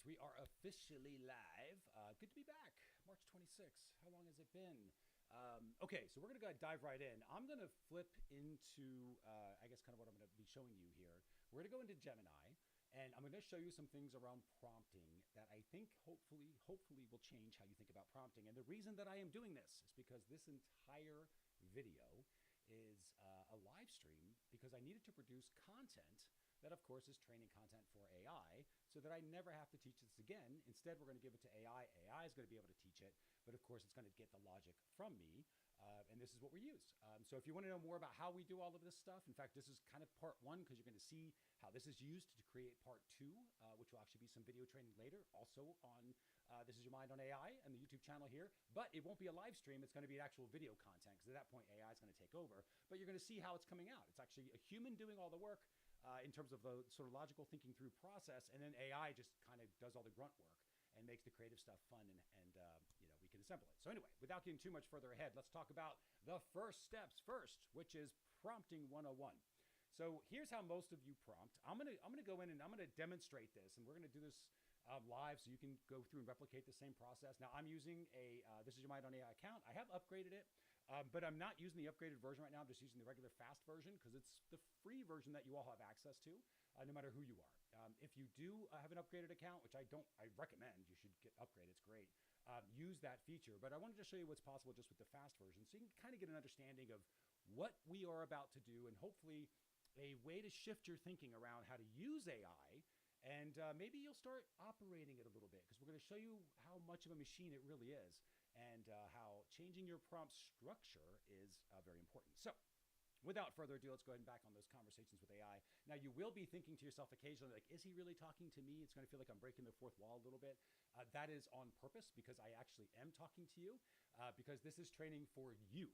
we are officially live. Good to be back. March 26th. How long has it been? Okay, so we're going to go dive right in. I'm going to flip into, I guess, kind of what I'm going to be showing you here. We're going to go into Gemini, and I'm going to show you some things around prompting that I think hopefully will change how you think about prompting. And the reason that I am doing this is because this entire video is a live stream because I needed to produce content that, of course, is training content for AI so that I never have to teach this again. Instead, we're going to give it to AI. AI is going to be able to teach it, but of course, it's going to get the logic from me, and this is what we use. So if you want to know more about how we do all of this stuff, in fact, this is kind of part one because you're going to see how this is used to create part two, which will actually be some video training later, also on This Is Your Mind on AI and the YouTube channel here, but it won't be a live stream. It's going to be an actual video content because at that point, AI is going to take over, but you're going to see how it's coming out. It's actually a human doing all the work in terms of the sort of logical thinking through process, and then AI just kind of does all the grunt work and makes the creative stuff fun, and you know, we can assemble it. So anyway, without getting too much further ahead, let's talk about the first steps first, which is prompting 101. So here's how most of you prompt. I'm gonna go in and I'm gonna demonstrate this, and we're gonna do this live so you can go through and replicate the same process. Now I'm using a This Is Your Mind on AI account. I have upgraded it, but I'm not using the upgraded version right now. I'm just using the regular fast version because it's the free version that you all have access to, no matter who you are. If you do have an upgraded account, which I recommend you should get upgraded. It's great. Use that feature, but I wanted to show you what's possible just with the fast version so you can kind of get an understanding of what we are about to do and hopefully a way to shift your thinking around how to use AI. And maybe you'll start operating it a little bit because we're going to show you how much of a machine it really is and how changing your prompt structure is very important. So without further ado, let's go ahead and back on those conversations with AI. Now, you will be thinking to yourself occasionally, like, is he really talking to me? It's going to feel like I'm breaking the fourth wall a little bit. That is on purpose because I actually am talking to you because this is training for you.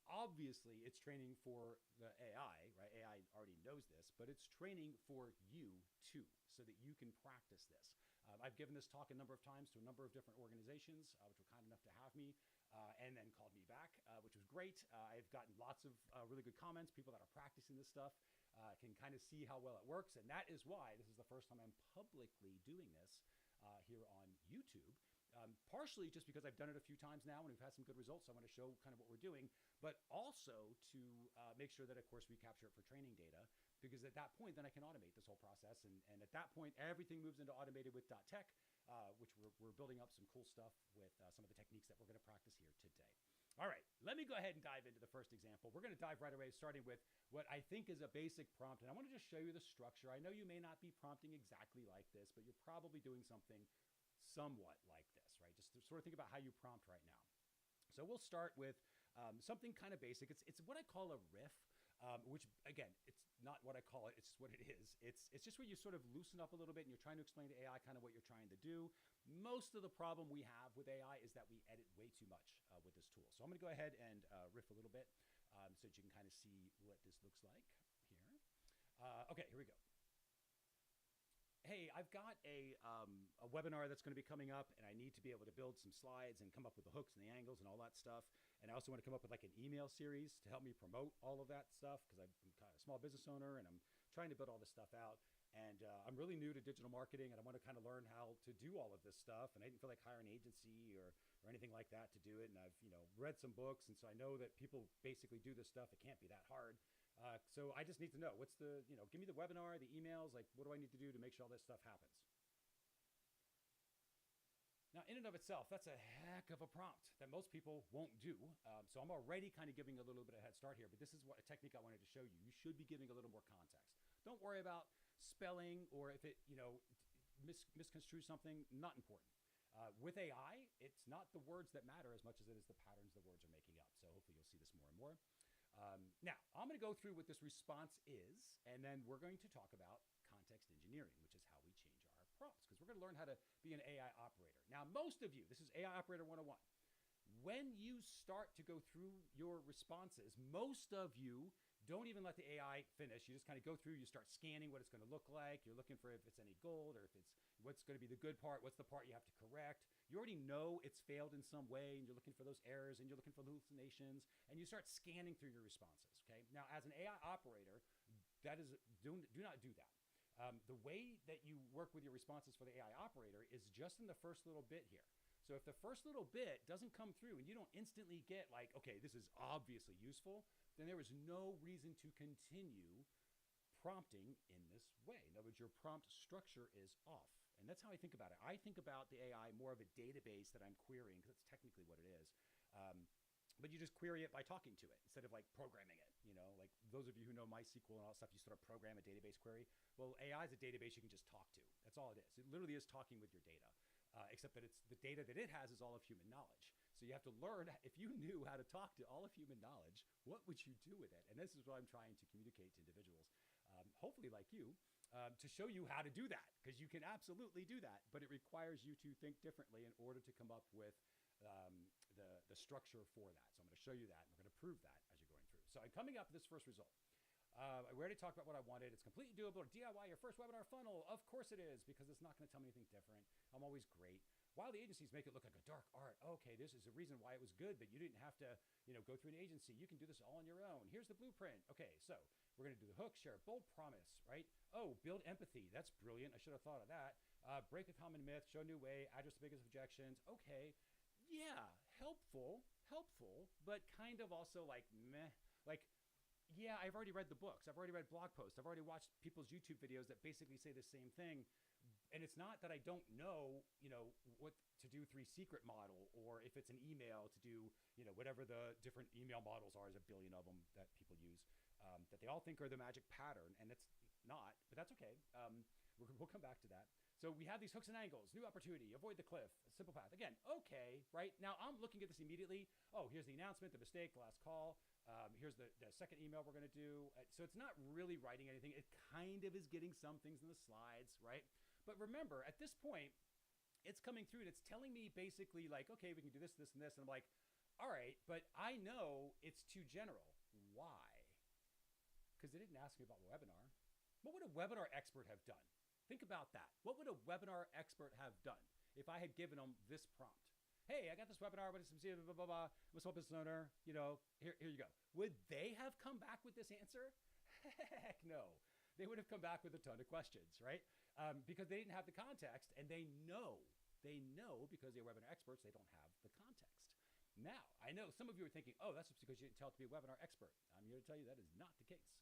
Obviously, it's training for the AI, right? AI already knows this, but it's training for you too, so that you can practice this. I've given this talk a number of times to a number of different organizations, which were kind enough to have me, and then called me back, which was great. I've gotten lots of really good comments. People that are practicing this stuff can kind of see how well it works, and that is why this is the first time I'm publicly doing this here on YouTube. Partially just because I've done it a few times now and we've had some good results. So I want to show kind of what we're doing, but also to make sure that, of course, we capture it for training data, because at that point, then I can automate this whole process. And at that point, everything moves into automated with .tech, which we're building up some cool stuff with some of the techniques that we're going to practice here today. All right, let me go ahead and dive into the first example. We're going to dive right away, starting with what I think is a basic prompt. And I want to just show you the structure. I know you may not be prompting exactly like this, but you're probably doing something somewhat like this, right? Just to sort of think about how you prompt right now. So we'll start with something kind of basic. It's what I call a riff, which again, it's not what I call it. It's just what it is. It's just where you sort of loosen up a little bit and you're trying to explain to AI kind of what you're trying to do. Most of the problem we have with AI is that we edit way too much with this tool. So I'm going to go ahead and riff a little bit so that you can kind of see what this looks like here. Okay, here we go. Hey, I've got a webinar that's going to be coming up, and I need to be able to build some slides and come up with the hooks and the angles and all that stuff. And I also want to come up with like an email series to help me promote all of that stuff because I'm kind of a small business owner and I'm trying to build all this stuff out. And I'm really new to digital marketing, and I want to kind of learn how to do all of this stuff. And I didn't feel like hiring an agency or anything like that to do it. And I've read some books, and so I know that people basically do this stuff. It can't be that hard. So I just need to know what's the, give me the webinar, the emails, like what do I need to do to make sure all this stuff happens? Now, in and of itself, that's a heck of a prompt that most people won't do. So I'm already kind of giving a little bit of head start here, but this is what a technique I wanted to show you. You should be giving a little more context. Don't worry about spelling or if it, misconstrues something, not important. With AI, it's not the words that matter as much as it is the patterns the words are making up. So hopefully you'll see this more and more. Now, I'm going to go through what this response is, and then we're going to talk about context engineering, which is how we change our prompts, because we're going to learn how to be an AI operator. Now, most of you, this is AI Operator 101. When you start to go through your responses, most of you don't even let the AI finish. You just kind of go through, you start scanning what it's going to look like. You're looking for if it's any gold or if it's what's going to be the good part, what's the part you have to correct. You already know it's failed in some way and you're looking for those errors and you're looking for hallucinations and you start scanning through your responses, okay? Now, as an AI operator, do not do that. The way that you work with your responses for the AI operator is just in the first little bit here. So if the first little bit doesn't come through and you don't instantly get like, okay, this is obviously useful, then there is no reason to continue prompting in this way. In other words, your prompt structure is off. And that's how I think about it. I think about the AI more of a database that I'm querying, because that's technically what it is. But you just query it by talking to it instead of like programming it. You know, like those of you who know MySQL and all that stuff, you sort of program a database query. Well, AI is a database you can just talk to. That's all it is. It literally is talking with your data. Except that it's the data that it has is all of human knowledge. So you have to learn, if you knew how to talk to all of human knowledge, what would you do with it? And this is what I'm trying to communicate to individuals, hopefully like you, to show you how to do that, because you can absolutely do that, but it requires you to think differently in order to come up with the structure for that. So I'm going to show you that, and we're going to prove that as you're going through. So I'm coming up with this first result. We already talked about what I wanted. It's completely doable to DIY your first webinar funnel. Of course it is, because it's not going to tell me anything different. I'm always great. While the agencies make it look like a dark art, okay, this is a reason why it was good, but you didn't have to, go through an agency. You can do this all on your own. Here's the blueprint. Okay, so we're going to do the hook, share a bold promise, right? Oh, build empathy. That's brilliant. I should have thought of that. Break a common myth, show a new way, address the biggest objections. Okay, yeah, helpful, but kind of also like meh, like, yeah, I've already read the books. I've already read blog posts. I've already watched people's YouTube videos that basically say the same thing. And it's not that I don't know, what to do 3 secret model, or if it's an email to do, whatever the different email models are. There's a billion of them that people use, that they all think are the magic pattern, and it's not, but that's okay. We'll come back to that. So we have these hooks and angles, new opportunity, avoid the cliff, simple path. Again, okay, right? Now I'm looking at this immediately. Oh, here's the announcement, the mistake, the last call. Here's the second email we're going to do. So it's not really writing anything. It kind of is getting some things in the slides, right? But remember, at this point, it's coming through and it's telling me basically like, okay, we can do this, this, and this. And I'm like, all right, but I know it's too general. Why? Because they didn't ask me about webinar. What would a webinar expert have done? Think about that. What would a webinar expert have done if I had given them this prompt? Hey, I got this webinar, but it's blah, blah, blah, blah. I'm a small business owner, here you go. Would they have come back with this answer? Heck no. They would have come back with a ton of questions, right? Because they didn't have the context, and they know because they're webinar experts, they don't have the context. Now, I know some of you are thinking, oh, that's because you didn't tell it to be a webinar expert. I'm here to tell you that is not the case.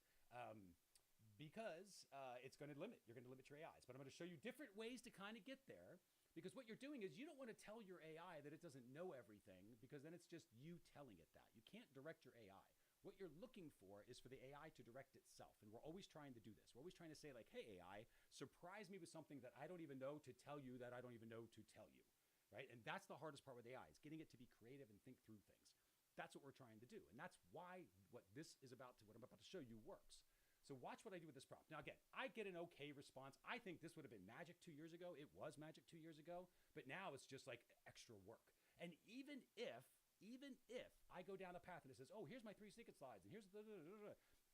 Because it's going to limit. You're going to limit your AIs. But I'm going to show you different ways to kind of get there. Because what you're doing is you don't want to tell your AI that it doesn't know everything, because then it's just you telling it that. You can't direct your AI. What you're looking for is for the AI to direct itself. And we're always trying to do this. We're always trying to say like, hey, AI, surprise me with something that I don't even know to tell you that I don't even know to tell you, right? And that's the hardest part with AI, is getting it to be creative and think through things. That's what we're trying to do. And that's why what this is about to, what I'm about to show you works. So watch what I do with this prompt. Now, again, I get an okay response. I think this would have been magic 2 years ago. It was magic 2 years ago, but now it's just like extra work. And even if I go down a path and it says, oh, here's my 3 secret slides, and here's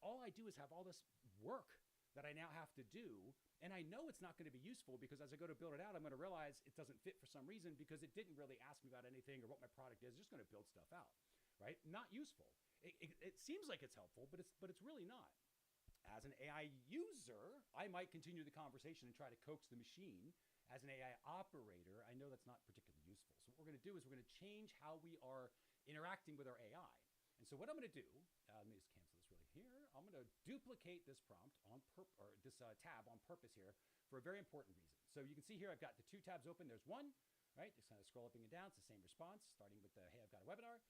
all I do is have all this work that I now have to do. And I know it's not going to be useful, because as I go to build it out, I'm going to realize it doesn't fit for some reason, because it didn't really ask me about anything or what my product is. It's just going to build stuff out, right? Not useful. It seems like it's helpful, but it's really not. As an AI user, I might continue the conversation and try to coax the machine. As an AI operator, I know that's not particularly useful. So what we're going to do is we're going to change how we are interacting with our AI. And so what I'm going to do, let me just cancel this really here. I'm going to duplicate this prompt this tab on purpose here for a very important reason. So you can see here I've got the 2 tabs open. There's one, right? Just kind of scroll up and down. It's the same response, starting with the, hey, I've got a webinar.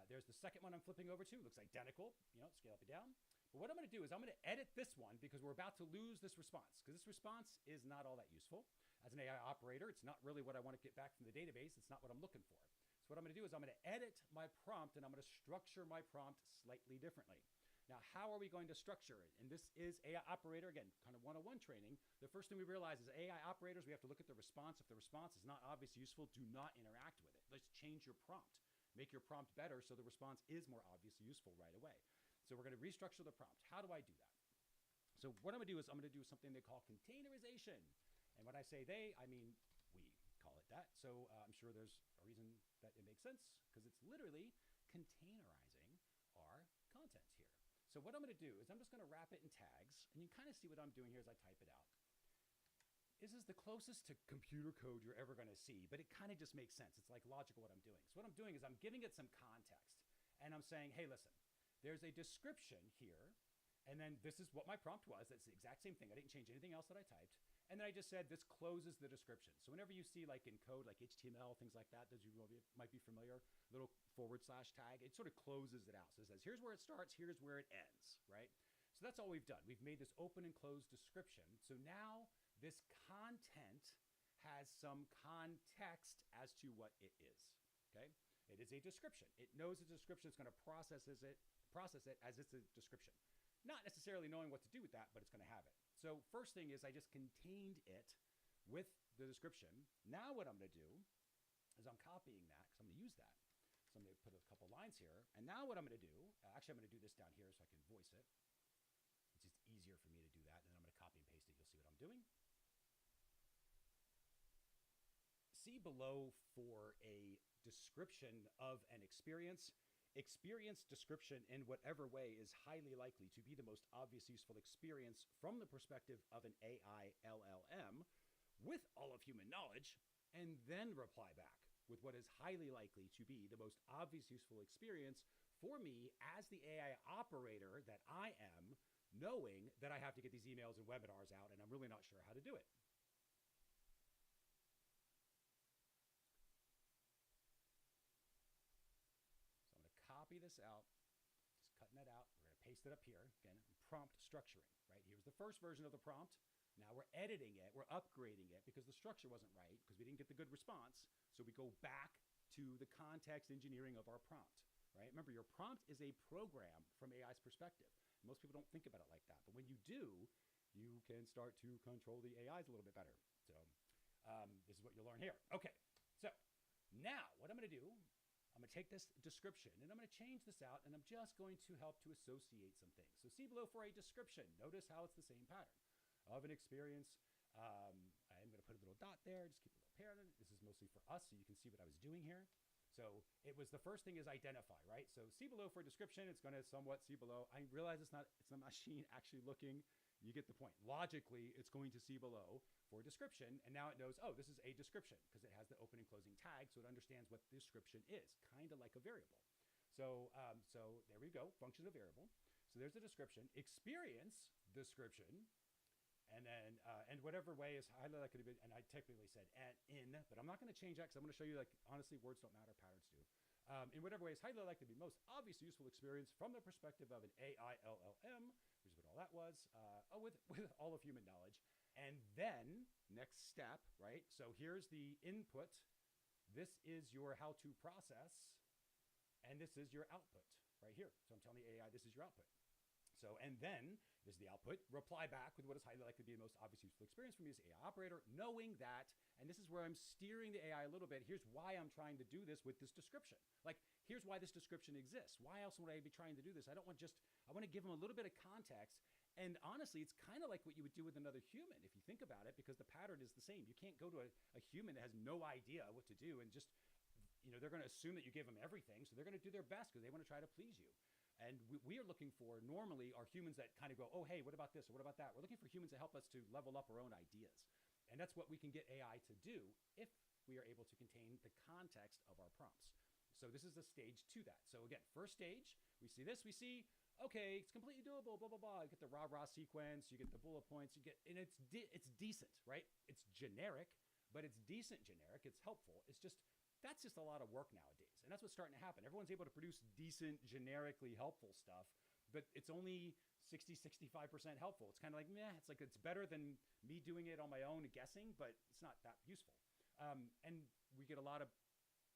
There's the second one I'm flipping over to. Looks identical, scale up and down. But what I'm going to do is I'm going to edit this one, because we're about to lose this response, because this response is not all that useful. As an AI operator, it's not really what I want to get back from the database. It's not what I'm looking for. So what I'm going to do is I'm going to edit my prompt, and I'm going to structure my prompt slightly differently. Now, how are we going to structure it? And this is AI operator, again, kind of 101 training. The first thing we realize is AI operators, we have to look at the response. If the response is not obviously useful, do not interact with it. Let's change your prompt. Make your prompt better so the response is more obviously useful right away. So we're going to restructure the prompt. How do I do that? So what I'm going to do is I'm going to do something they call containerization. And when I say they, I mean we call it that. So I'm sure there's a reason that it makes sense, because it's literally containerizing our content here. So what I'm going to do is I'm just going to wrap it in tags, and you can kind of see what I'm doing here as I type it out. This is the closest to computer code you're ever going to see, but it kind of just makes sense. It's like logical what I'm doing. So what I'm doing is I'm giving it some context, and I'm saying, hey, listen, there's a description here, and then this is what my prompt was. That's the exact same thing. I didn't change anything else that I typed. And then I just said this closes the description. So whenever you see like in code, like HTML, things like that, those you might be familiar, little / tag, it sort of closes it out. So it says, here's where it starts, here's where it ends, right? So that's all we've done. We've made this open and closed description. So now this content has some context as to what it is, okay? It is a description. It knows it's a description. It's going to process it as it's a description. Not necessarily knowing what to do with that, but it's going to have it. So first thing is I just contained it with the description. Now what I'm going to do is I'm copying that because I'm going to use that. So I'm going to put a couple lines here. And now what I'm going to do, actually I'm going to do this down here so I can voice it. It's just easier for me to do that. And then I'm going to copy and paste it. You'll see what I'm doing. See below for a description of an experience. Experience description in whatever way is highly likely to be the most obvious useful experience from the perspective of an AI LLM with all of human knowledge, and then reply back with what is highly likely to be the most obvious useful experience for me as the AI operator that I am, knowing that I have to get these emails and webinars out and I'm really not sure how to do it. Copy this out, just cutting it out. We're going to paste it up here. Again, prompt structuring, right? Here's the first version of the prompt. Now we're editing it. We're upgrading it because the structure wasn't right because we didn't get the good response. So we go back to the context engineering of our prompt, right? Remember, your prompt is a program from AI's perspective. Most people don't think about it like that. But when you do, you can start to control the AIs a little bit better. So this is what you'll learn here. Okay, so now what I'm going to do, I'm going to take this description and I'm going to change this out and I'm just going to help to associate some things. So see below for a description. Notice how it's the same pattern of an experience. I'm going to put a little dot there, just keep a little pattern. This is mostly for us so you can see what I was doing here. So it was the first thing is identify, right? So see below for a description, it's going to somewhat see below. I realize it's not the machine actually looking. You get the point. Logically, it's going to see below for description. And now it knows, oh, this is a description because it has the open and closing tag. So it understands what description is, kind of like a variable. So there we go, function of variable. So there's the description, experience description, and then and whatever way is highly likely to be, and I technically said and in, but I'm not going to change that because I'm going to show you, like, honestly, words don't matter, patterns do. In whatever way is highly likely to be most obvious useful experience from the perspective of an AI LLM, which is what all that was, with all of human knowledge. And then next step, right? So here's the input. This is your how-to process, and this is your output right here. So I'm telling the AI this is your output. So, and then this is the output. Reply back with what is highly likely to be the most obvious useful experience for me as AI operator, knowing that, and this is where I'm steering the AI a little bit. Here's why I'm trying to do this with this description. Like, here's why this description exists. Why else would I be trying to do this? I want to give them a little bit of context. And honestly, it's kind of like what you would do with another human if you think about it, because the pattern is the same. You can't go to a human that has no idea what to do and just, they're going to assume that you give them everything. So they're going to do their best because they want to try to please you. And we are looking for, normally, are humans that kind of go, oh, hey, what about this or what about that? We're looking for humans that help us to level up our own ideas. And that's what we can get AI to do if we are able to contain the context of our prompts. So this is the stage to that. So again, first stage, we see this, we see, okay, it's completely doable, blah, blah, blah. You get the rah-rah sequence, you get the bullet points, and it's decent, right? It's generic, but it's decent generic. It's helpful. That's just a lot of work nowadays. And that's what's starting to happen. Everyone's able to produce decent, generically helpful stuff, but it's only 60-65% helpful. It's kind of like, meh, it's like it's better than me doing it on my own guessing, but it's not that useful. And we get a lot of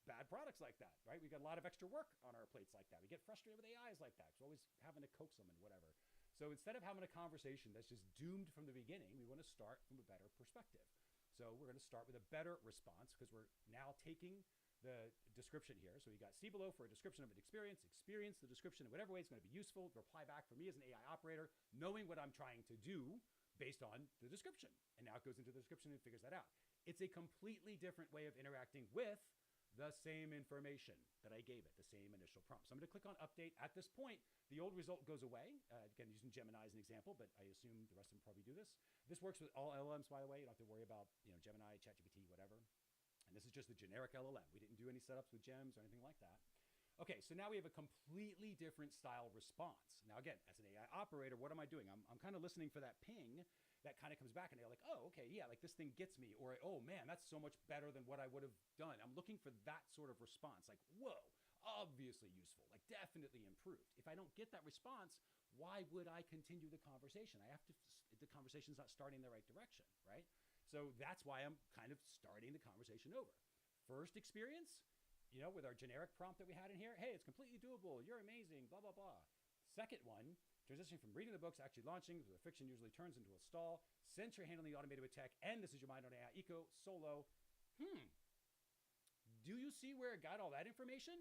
bad products like that, right? We got a lot of extra work on our plates like that. We get frustrated with AIs like that. We're always having to coax them and whatever. So instead of having a conversation that's just doomed from the beginning, we want to start from a better perspective. So we're going to start with a better response because we're now taking the description here. So we got see below for a description of an experience the description in whatever way is going to be useful, reply back for me as an AI operator, knowing what I'm trying to do based on the description. And now it goes into the description and figures that out. It's a completely different way of interacting with the same information that I gave it, the same initial prompt. So I'm going to click on update. At this point, the old result goes away. Again, using Gemini as an example, but I assume the rest of them probably do this. This works with all LLMs, by the way. You don't have to worry about, Gemini, ChatGPT, whatever. And this is just the generic LLM. We didn't do any setups with gems or anything like that. Okay, so now we have a completely different style response. Now, again, as an AI operator, what am I doing? I'm kind of listening for that ping that kind of comes back and they're like, oh, okay, yeah, like this thing gets me. Or, oh man, that's so much better than what I would have done. I'm looking for that sort of response. Like, whoa, obviously useful, like definitely improved. If I don't get that response, why would I continue the conversation? The conversation's not starting in the right direction, right? So that's why I'm kind of starting the conversation over. First experience, with our generic prompt that we had in here, hey, it's completely doable, you're amazing, blah, blah, blah. Second one, transitioning from reading the books, actually launching, the fiction usually turns into a stall, since you're handling the automated with tech, and this is your mind on AI eco, solo. Do you see where it got all that information?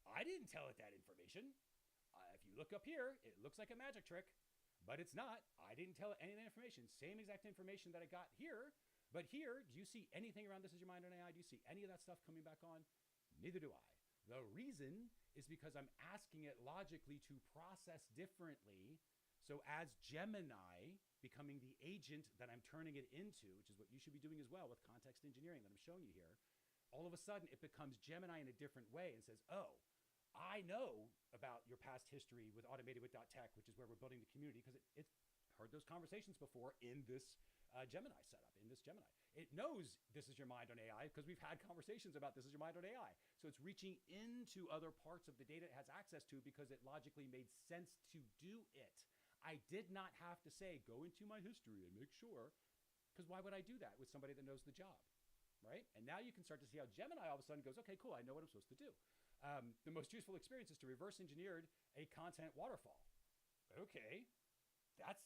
I didn't tell it that information. If you look up here, it looks like a magic trick, but it's not. I didn't tell it any of that information. Same exact information that I got here, but here, do you see anything around this is your mind on AI? Do you see any of that stuff coming back on? Neither do I. The reason is because I'm asking it logically to process differently. So as Gemini becoming the agent that I'm turning it into, which is what you should be doing as well with context engineering that I'm showing you here, all of a sudden it becomes Gemini in a different way and says, oh, I know about your past history with automated with .tech, which is where we're building the community, because it's heard those conversations before in this Gemini setup, in this Gemini. It knows this is your mind on AI because we've had conversations about this is your mind on AI. So it's reaching into other parts of the data it has access to because it logically made sense to do it. I did not have to say, go into my history and make sure, because why would I do that with somebody that knows the job, right? And now you can start to see how Gemini all of a sudden goes, okay, cool, I know what I'm supposed to do. The most useful experience is to reverse engineered a content waterfall. Okay, that's,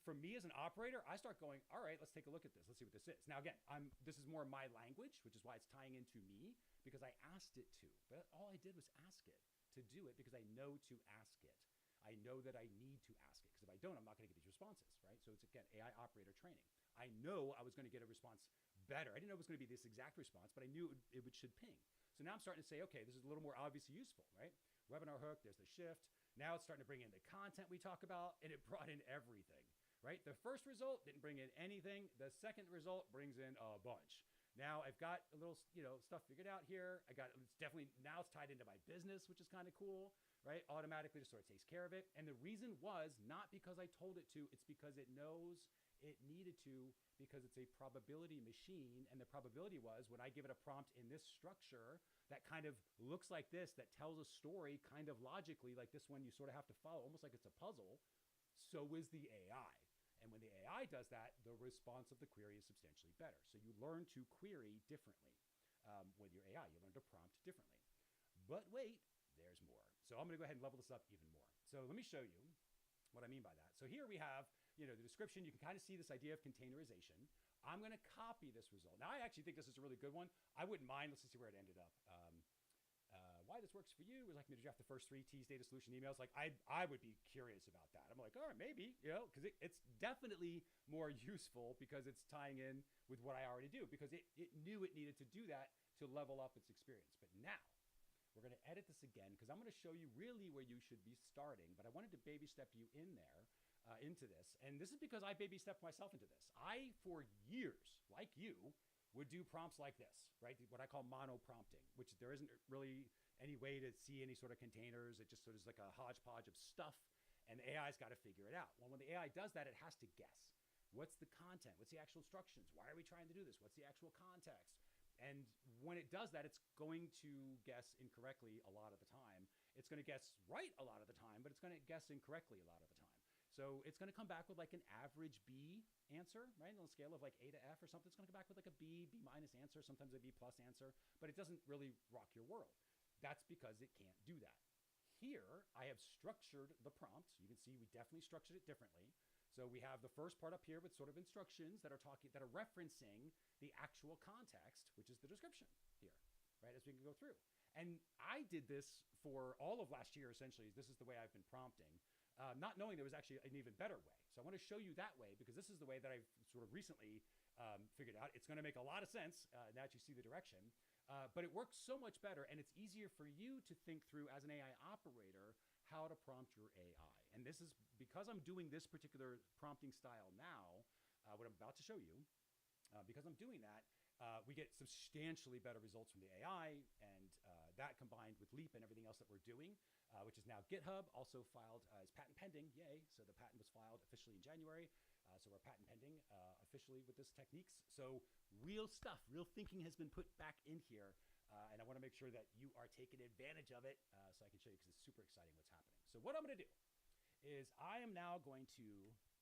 for me as an operator, I start going, all right, let's take a look at this. Let's see what this is. Now, again, this is more my language, which is why it's tying into me, because I asked it to. But all I did was ask it to do it because I know to ask it. I know that I need to ask it, because if I don't, I'm not going to get these responses, right? So it's, again, AI operator training. I know I was going to get a response better. I didn't know it was going to be this exact response, but I knew it should ping. So now I'm starting to say, okay, this is a little more obviously useful, right? Webinar hook, there's the shift. Now it's starting to bring in the content we talk about, and it brought in everything, right? The first result didn't bring in anything. The second result brings in a bunch. Now I've got a little, stuff figured out here. It's definitely, now it's tied into my business, which is kind of cool, right? Automatically just sort of takes care of it. And the reason was not because I told it to, it's because it knows it needed to, because it's a probability machine. And the probability was when I give it a prompt in this structure that kind of looks like this, that tells a story kind of logically, like this one you sort of have to follow, almost like it's a puzzle. So is the AI. And when the AI does that, the response of the query is substantially better. So you learn to query differently with your AI. You learn to prompt differently. But wait, there's more. So I'm going to go ahead and level this up even more. So let me show you what I mean by that. So here we have, the description. You can kind of see this idea of containerization. I'm going to copy this result. Now, I actually think this is a really good one. I wouldn't mind. Let's just see where it ended up. Why this works for you is like me to draft the first 3 T's data solution emails. Like I would be curious about that. I'm like, all right, maybe, because it's definitely more useful because it's tying in with what I already do, because it knew it needed to do that to level up its experience. But now we're going to edit this again because I'm going to show you really where you should be starting. But I wanted to baby step you in there into this. And this is because I baby stepped myself into this. I, for years, like you, would do prompts like this, right? What I call mono prompting, which there isn't really any way to see any sort of containers. It just sort of is like a hodgepodge of stuff, and the AI's got to figure it out. Well, when the AI does that, it has to guess. What's the content? What's the actual instructions? Why are we trying to do this? What's the actual context? And when it does that, it's going to guess incorrectly a lot of the time. It's going to guess right a lot of the time, but it's going to guess incorrectly a lot of the time. So it's going to come back with like an average B answer, right? On a scale of like A to F or something, it's going to come back with like a B, B minus answer, sometimes a B plus answer, but it doesn't really rock your world. That's because it can't do that. Here, I have structured the prompt. You can see we definitely structured it differently. So we have the first part up here with sort of instructions that are referencing the actual context, which is the description here, right? As we can go through. And I did this for all of last year, essentially. This is the way I've been prompting, not knowing there was actually an even better way. So I want to show you that way because this is the way that I've sort of recently figured out. It's going to make a lot of sense now that you see the direction. But it works so much better, and it's easier for you to think through as an AI operator how to prompt your AI. And this is because I'm doing this particular prompting style now, what I'm about to show you, because I'm doing that, we get substantially better results from the AI, and that combined with L.E.A.P and everything else that we're doing, which is now GitHub, also filed as patent pending, yay. So the patent was filed officially in January. So we're patent pending officially with this techniques. So real stuff, real thinking has been put back in here. And I want to make sure that you are taking advantage of it so I can show you, because it's super exciting what's happening. So what I'm going to do is I am now going to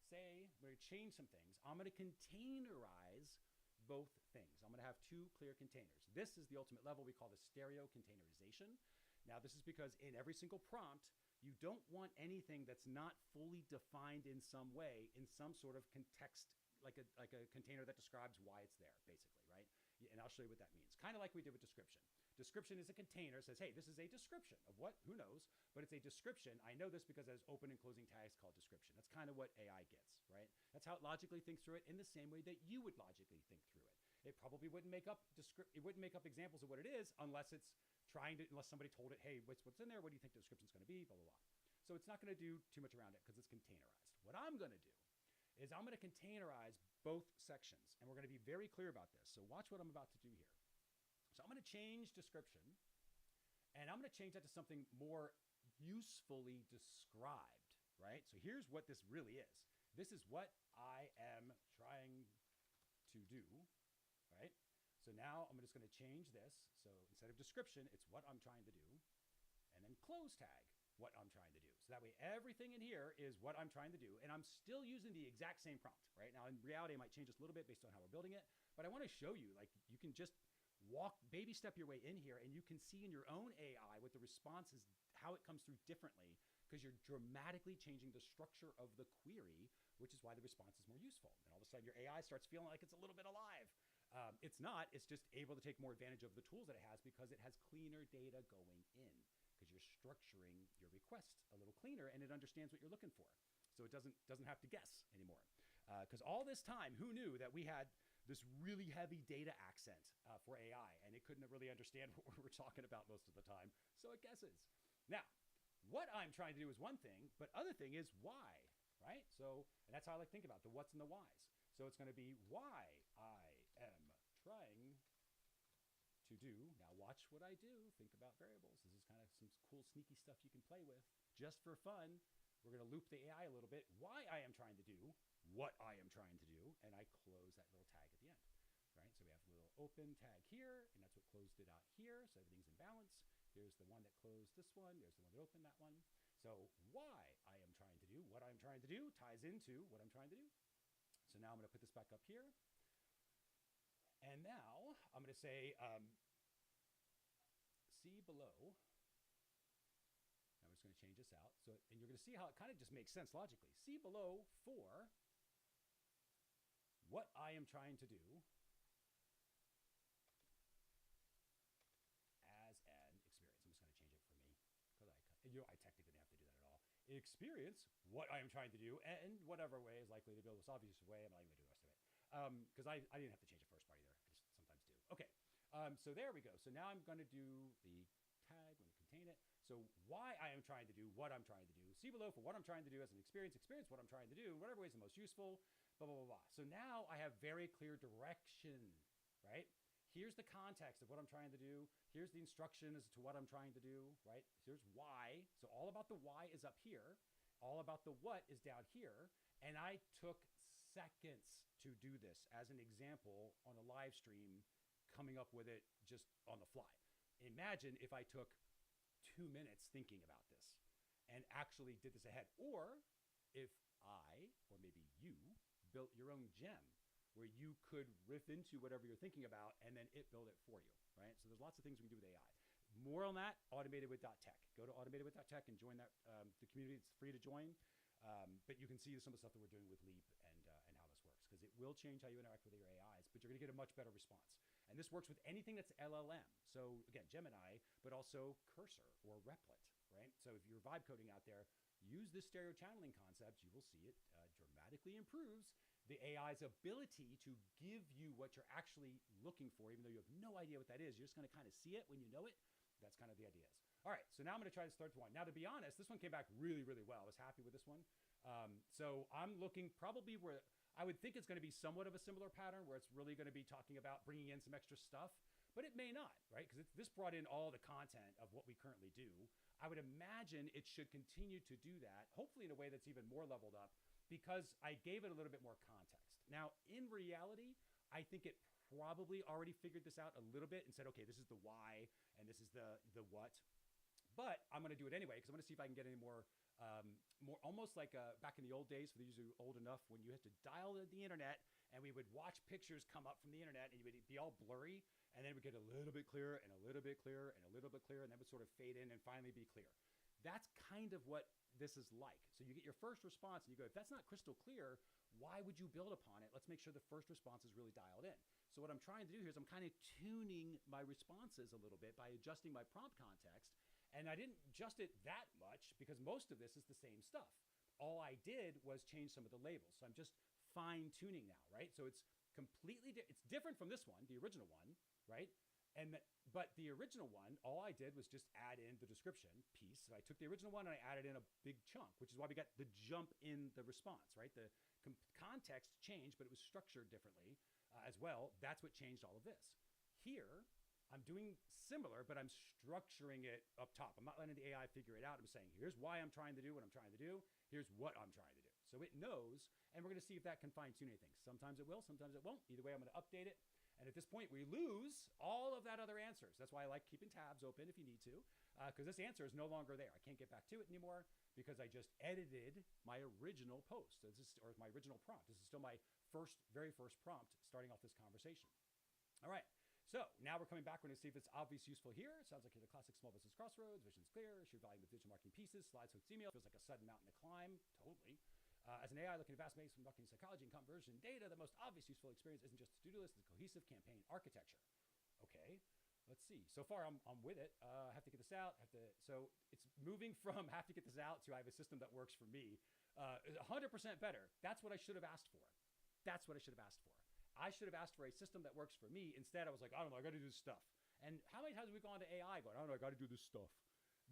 say, I'm going to change some things. I'm going to containerize both things. I'm going to have two clear containers. This is the ultimate level. We call this stereo containerization. Now, this is because in every single prompt, you don't want anything that's not fully defined in some way, in some sort of context, like a container that describes why it's there, basically, right? And I'll show you what that means. Kind of like we did with description. Description is a container, says, hey, this is a description of what, who knows, but it's a description. I know this because it has open and closing tags called description. That's kind of what AI gets, right? That's how it logically thinks through it, in the same way that you would logically think through it. It probably wouldn't make up examples of what it is unless somebody told it, hey, what's in there? What do you think the description is going to be? Blah, blah, blah. So it's not going to do too much around it because it's containerized. What I'm going to do is I'm going to containerize both sections, and we're going to be very clear about this. So watch what I'm about to do here. So I'm going to change description, and I'm going to change that to something more usefully described, right? So here's what this really is. This is what I am trying to do, right? So now I'm just going to change this. So instead of description, it's what I'm trying to do, and then close tag, what I'm trying to do. So that way everything in here is what I'm trying to do, and I'm still using the exact same prompt, right? Now in reality, I might change this a little bit based on how we're building it, but I want to show you, like, you can just baby step your way in here, and you can see in your own AI what the response is, how it comes through differently, because you're dramatically changing the structure of the query, which is why the response is more useful. And all of a sudden your AI starts feeling like it's a little bit alive. It's not, it's just able to take more advantage of the tools that it has because it has cleaner data going in, because you're structuring your request a little cleaner and it understands what you're looking for. So it doesn't have to guess anymore. Because all this time, who knew that we had this really heavy data accent for AI, and it couldn't really understand what we were talking about most of the time, so it guesses. Now, what I'm trying to do is one thing, but other thing is why, right? So, and that's how I like to think about the what's and the whys. So it's going to be why I am trying to do. Now watch what I do. Think about variables. This is kind of some cool sneaky stuff you can play with just for fun. We're going to loop the AI a little bit. Why I am trying to do what I am trying to do, and I close that little tag at the end, right? So we have a little open tag here, and that's what closed it out here. So everything's in balance. Here's the one that closed this one. There's the one that opened that one. So why I am trying to do what I'm trying to do ties into what I'm trying to do. So now I'm going to put this back up here. And now I'm going to say, see below. Now we're just going to change this out. So, and you're going to see how it kind of just makes sense logically. See below for what I am trying to do as an experience. I'm just going to change it for me because I technically didn't have to do that at all. Experience what I am trying to do and whatever way is likely to build this obvious way. I'm not even going to do the rest of it because I didn't have to change the first part either. I just sometimes do. Okay. So there we go. So now I'm going to do the tag. I'm going to contain it. So why I am trying to do what I'm trying to do. See below for what I'm trying to do as an experience. Experience what I'm trying to do in whatever way is the most useful. Blah, blah, blah, blah. So now I have very clear direction, right? Here's the context of what I'm trying to do. Here's the instruction as to what I'm trying to do, right? Here's why. So all about the why is up here. All about the what is down here. And I took seconds to do this as an example on a live stream, coming up with it just on the fly. Imagine if I took 2 minutes thinking about this and actually did this ahead. Or if I, or maybe you, built your own gem where you could riff into whatever you're thinking about and then it build it for you, right? So there's lots of things we can do with AI. More on that, automatedwith.tech. Go to automatedwith.tech and join that the community. It's free to join. But you can see some of the stuff that we're doing with L.E.A.P and how this works, because it will change how you interact with your AIs, but you're going to get a much better response. And this works with anything that's LLM. So again, Gemini, but also Cursor or Replit, right? So if you're vibe coding out there, use this stereo channeling concept. You will see it dramatically improves the AI's ability to give you what you're actually looking for, even though you have no idea what that is. You're just going to kind of see it when you know it. That's kind of the idea. All right, so now I'm going to try this third one. Now, to be honest, this one came back really, really well. I was happy with this one. So I'm looking probably where I would think it's going to be somewhat of a similar pattern where it's really going to be talking about bringing in some extra stuff, but it may not, right? Because this brought in all the content of what we currently do. I would imagine it should continue to do that, hopefully in a way that's even more leveled up, because I gave it a little bit more context. Now, in reality, I think it probably already figured this out a little bit and said, okay, this is the why and this is the what. But I'm going to do it anyway because I'm going to see if I can get any more almost like back in the old days, for those who are old enough, when you had to dial the internet and we would watch pictures come up from the internet and you would be all blurry, and then it would get a little bit clearer and a little bit clearer and a little bit clearer, and then would sort of fade in and finally be clear. That's kind of what this is like. So you get your first response and you go, if that's not crystal clear, why would you build upon it? Let's make sure the first response is really dialed in. So what I'm trying to do here is I'm kind of tuning my responses a little bit by adjusting my prompt context. And I didn't adjust it that much because most of this is the same stuff. All I did was change some of the labels. So I'm just fine tuning now, right? So it's completely, it's different from this one, the original one, right? But the original one, all I did was just add in the description piece. So I took the original one and I added in a big chunk, which is why we got the jump in the response, right? The context changed, but it was structured differently as well. That's what changed all of this. Here, I'm doing similar, but I'm structuring it up top. I'm not letting the AI figure it out. I'm saying, here's why I'm trying to do what I'm trying to do. Here's what I'm trying to do. So it knows, and we're going to see if that can fine tune anything. Sometimes it will, sometimes it won't. Either way, I'm going to update it. And at this point, we lose all of that other answers. That's why I like keeping tabs open if you need to, because this answer is no longer there. I can't get back to it anymore because I just edited my original post. So this is, or my original prompt. This is still my very first prompt starting off this conversation. All right. So now we're coming back. We're going to see if it's obvious useful here. It sounds like you're the classic small business crossroads. Vision's clear. Sheer volume of digital marketing pieces. Slides, hooks, email. Feels like a sudden mountain to climb. Totally. As an AI looking at vast makes from marketing psychology and conversion data, the most obvious useful experience isn't just a to-do list. It's a cohesive campaign architecture. Okay. Let's see. So far, I'm with it. I have to get this out. So it's moving from have to get this out to I have a system that works for me. 100% better. That's what I should have asked for. That's what I should have asked for. I should have asked for a system that works for me. Instead, I was like, I don't know, I got to do this stuff. And how many times have we gone to AI going, I don't know, I got to do this stuff.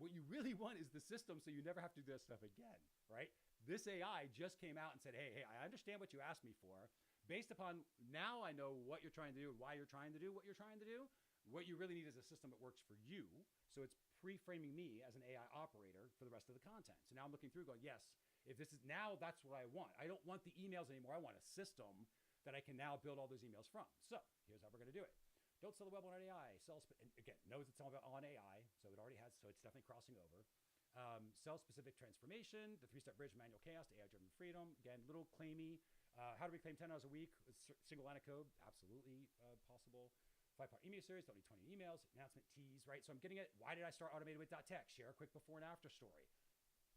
What you really want is the system so you never have to do this stuff again, right? This AI just came out and said, hey, I understand what you asked me for. Based upon now I know what you're trying to do and why you're trying to do what you're trying to do. What you really need is a system that works for you. So it's pre-framing me as an AI operator for the rest of the content. So now I'm looking through going, yes, if this is now, that's what I want. I don't want the emails anymore. I want a system that I can now build all those emails from. So here's how we're going to do it. Don't sell the web on AI. And again, knows it's all about on AI. So it already has, so it's definitely crossing over. Sell specific transformation, the 3-step bridge, manual chaos, to AI-driven freedom. Again, little claimy. How do we claim 10 hours a week? Single line of code, absolutely possible. 5-part email series, don't need 20 emails. Announcement tease, right? So I'm getting it. Why did I start automated with .text? Share a quick before and after story.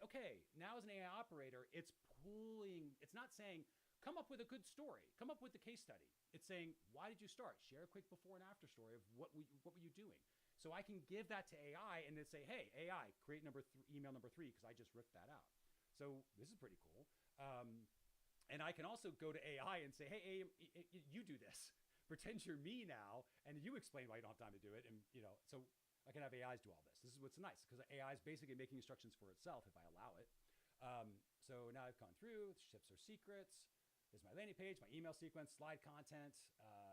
Okay, now as an AI operator, it's pulling, it's not saying, come up with a good story. Come up with the case study. It's saying, why did you start? Share a quick before and after story of what were you doing? So I can give that to AI and then say, hey, AI, create email number 3 because I just ripped that out. So this is pretty cool. And I can also go to AI and say, hey, AI, you do this. Pretend you're me now, and you explain why you don't have time to do it. And so I can have AIs do all this. This is what's nice because AI is basically making instructions for itself if I allow it. So now I've gone through. Ships are secrets. There's my landing page, my email sequence, slide content,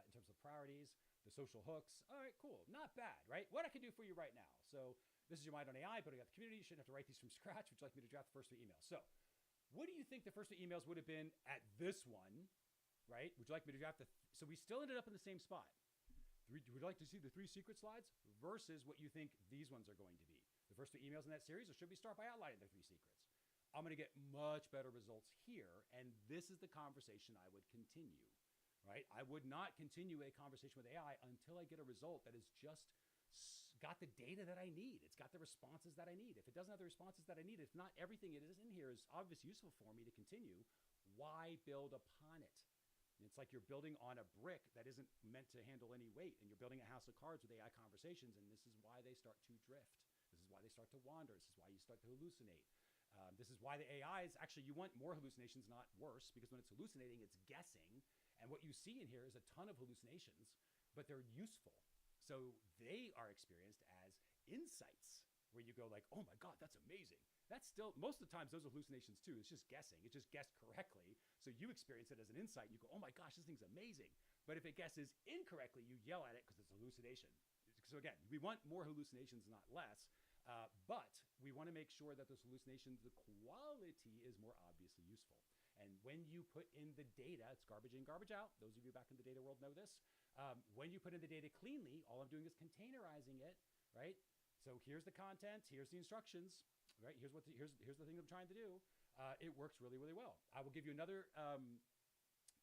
in terms of priorities, the social hooks. All right, cool. Not bad, right? What I can do for you right now. So this is your mind on AI, building out the community. You shouldn't have to write these from scratch. Would you like me to draft the first 3 emails? So what do you think the first 3 emails would have been at this one, right? Would you like me to draft so we still ended up in the same spot. Would you like to see the 3 secret slides versus what you think these ones are going to be? The first 3 emails in that series, or should we start by outlining the 3 secrets? I'm going to get much better results here. And this is the conversation I would continue, right? I would not continue a conversation with AI until I get a result that is just got the data that I need. It's got the responses that I need. If it doesn't have the responses that I need, if not everything it is in here is obviously useful for me to continue, why build upon it? It's like you're building on a brick that isn't meant to handle any weight, and you're building a house of cards with AI conversations, and this is why they start to drift. This is why they start to wander. This is why you start to hallucinate. This is why the AI is actually, you want more hallucinations, not worse, because when it's hallucinating, it's guessing. And what you see in here is a ton of hallucinations, but they're useful. So they are experienced as insights where you go like, oh my God, that's amazing. That's still, most of the times, those are hallucinations too. It's just guessing. It's just guessed correctly. So you experience it as an insight. And you go, oh my gosh, this thing's amazing. But if it guesses incorrectly, you yell at it because it's a hallucination. So again, we want more hallucinations, not less. But we want to make sure that those hallucinations, the quality is more obviously useful. And when you put in the data, it's garbage in, garbage out. Those of you back in the data world know this. When you put in the data cleanly, all I'm doing is containerizing it, right? So here's the content, here's the instructions, right? Here's the thing I'm trying to do. It works really, really well. I will give you another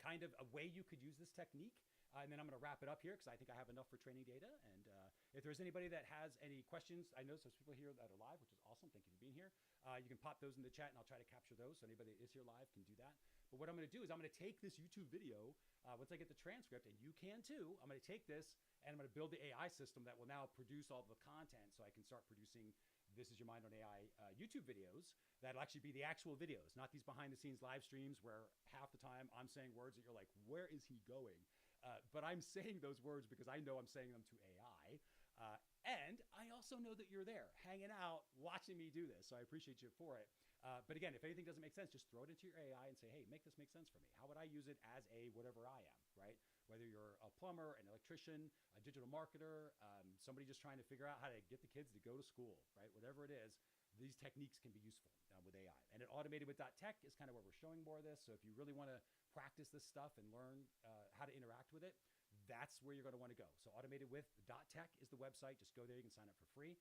kind of a way you could use this technique. And then I'm going to wrap it up here because I think I have enough for training data. And if there's anybody that has any questions, I know there's people here that are live, which is awesome. Thank you for being here. You can pop those in the chat and I'll try to capture those. So anybody that is here live can do that. But what I'm going to do is I'm going to take this YouTube video once I get the transcript, and you can too. I'm going to take this and I'm going to build the AI system that will now produce all the content so I can start producing This Is Your Mind on AI YouTube videos that'll actually be the actual videos, not these behind the scenes live streams where half the time I'm saying words that you're like, where is he going? But I'm saying those words because I know I'm saying them to AI. And I also know that you're there hanging out, watching me do this. So I appreciate you for it. But again, if anything doesn't make sense, just throw it into your AI and say, hey, make this make sense for me. How would I use it as a whatever I am, right? Whether you're a plumber, an electrician, a digital marketer, somebody just trying to figure out how to get the kids to go to school, right? Whatever it is, these techniques can be useful with AI. And at automated with .tech is kind of where we're showing more of this. So if you really want to practice this stuff and learn how to interact with it, that's where you're going to want to go. So automated with .tech is the website. Just go there. You can sign up for free.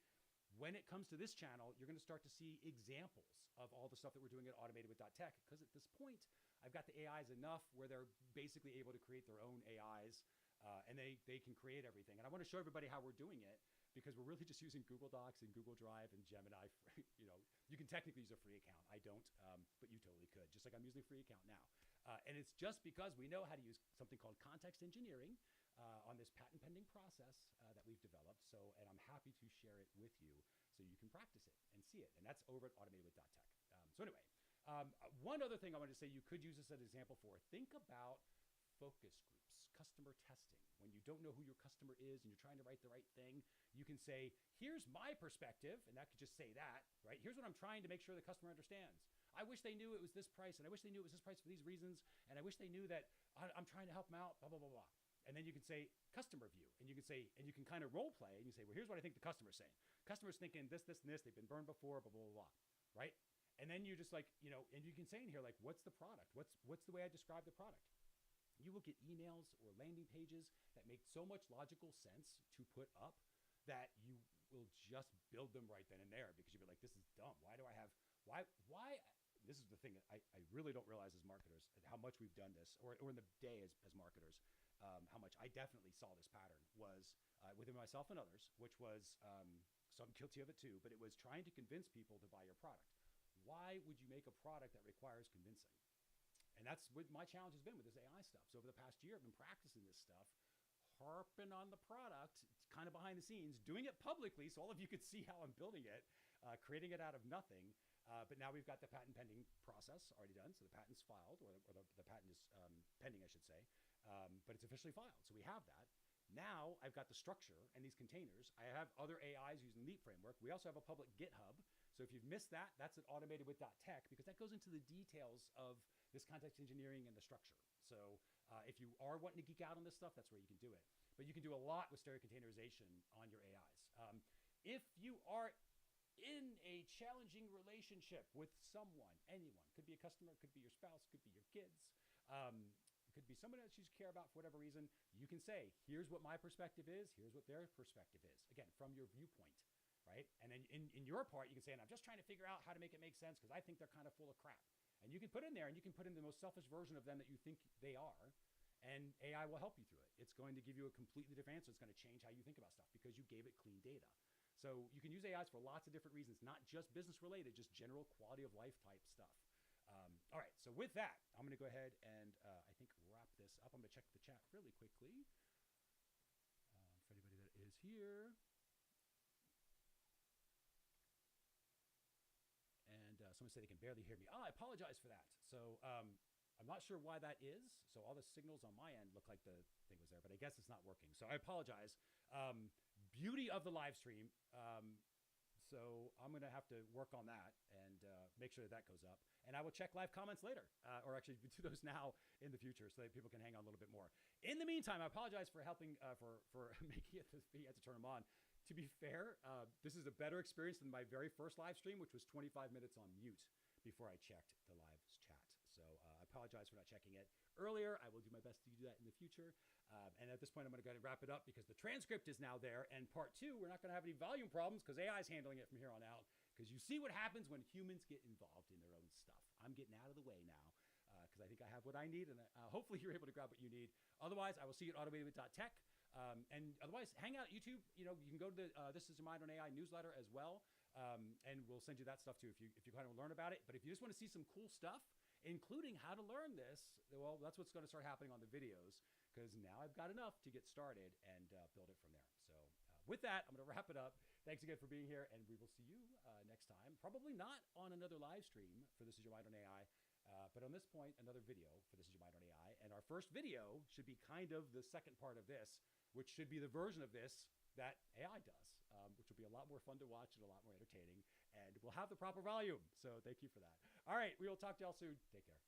When it comes to this channel, you're going to start to see examples of all the stuff that we're doing at automated with .tech, because at this point, I've got the AIs enough where they're basically able to create their own AIs, and they can create everything. And I want to show everybody how we're doing it, because we're really just using Google Docs and Google Drive and Gemini. You know, you can technically use a free account. I don't, but you totally could, just like I'm using a free account now. And it's just because we know how to use something called context engineering on this patent pending process that we've developed. So, and I'm happy to share it with you so you can practice it and see it. And that's over at automated with .tech. So anyway, one other thing I wanted to say you could use this as an example for, think about focus groups, customer testing. When you don't know who your customer is and you're trying to write the right thing, you can say, here's my perspective, and that could just say that, right? Here's what I'm trying to make sure the customer understands. I wish they knew it was this price, and I wish they knew it was this price for these reasons, and I wish they knew that I'm trying to help them out, blah, blah, blah, blah. And then you can say customer view, and you can say, and you can kind of role play, and you say, well, here's what I think the customer's saying. Customer's thinking this, this, and this, they've been burned before, blah, blah, blah, blah, right? And then you just like, you know, and you can say in here, like, what's the product? What's the way I describe the product? You will get emails or landing pages that make so much logical sense to put up that you will just build them right then and there, because you'll be like, this is dumb. Why do I have, why, this is the thing that I really don't realize as marketers, how much we've done this, or in the day as marketers, how much I definitely saw this pattern was within myself and others, which was, so I'm guilty of it too, but it was trying to convince people to buy your product. Why would you make a product that requires convincing? And that's what my challenge has been with this AI stuff. So over the past year, I've been practicing this stuff, harping on the product, kind of behind the scenes, doing it publicly so all of you could see how I'm building it, creating it out of nothing. But now we've got the patent pending process already done. So the patent's filed, or the patent is pending, I should say. But it's officially filed. So we have that. Now I've got the structure and these containers. I have other AIs using the L.E.A.P framework. We also have a public GitHub. So if you've missed that, that's at automated with .tech, because that goes into the details of this context engineering and the structure. So if you are wanting to geek out on this stuff, that's where you can do it. But you can do a lot with stereo containerization on your AIs. If you are in a challenging relationship with someone, anyone, could be a customer, could be your spouse, could be your kids, could be someone else you care about for whatever reason, you can say, here's what my perspective is, here's what their perspective is. Again, from your viewpoint, right? And then in your part, you can say, and I'm just trying to figure out how to make it make sense because I think they're kind of full of crap. And you can put in there, and you can put in the most selfish version of them that you think they are, and AI will help you through it. It's going to give you a completely different answer. It's going to change how you think about stuff because you gave it clean data. So you can use AIs for lots of different reasons, not just business related, just general quality of life type stuff. All right, so with that, I'm going to go ahead and I think wrap this up. I'm going to check the chat really quickly for anybody that is here. And someone said they can barely hear me. Oh, I apologize for that. So I'm not sure why that is. So all the signals on my end look like the thing was there, but I guess it's not working. So I apologize. Beauty of the live stream. So I'm going to have to work on that and make sure that goes up. And I will check live comments later, or actually do those now in the future so that people can hang on a little bit more. In the meantime, I apologize for helping, for making it this, you had to turn them on. To be fair, this is a better experience than my very first live stream, which was 25 minutes on mute before I checked the live chat. So I apologize for not checking it earlier. I will do my best to do that in the future. And at this point, I'm going to go ahead and wrap it up because the transcript is now there. And part 2, we're not going to have any volume problems because AI is handling it from here on out. Because you see what happens when humans get involved in their own stuff. I'm getting out of the way now because I think I have what I need. And hopefully you're able to grab what you need. Otherwise, I will see you at automated.tech. And otherwise, hang out at YouTube. You know, you can go to the This Is Your Mind on AI newsletter as well. And we'll send you that stuff too if you kind of learn about it. But if you just want to see some cool stuff, including how to learn this, well, that's what's going to start happening on the videos because now I've got enough to get started and build it from there. So with that, I'm going to wrap it up. Thanks again for being here, and we will see you next time. Probably not on another live stream for This Is Your Mind on AI, but on this point, another video for This Is Your Mind on AI. And our first video should be kind of the second part of this, which should be the version of this that AI does, which will be a lot more fun to watch and a lot more entertaining, and we'll have the proper volume. So thank you for that. All right, we will talk to y'all soon. Take care.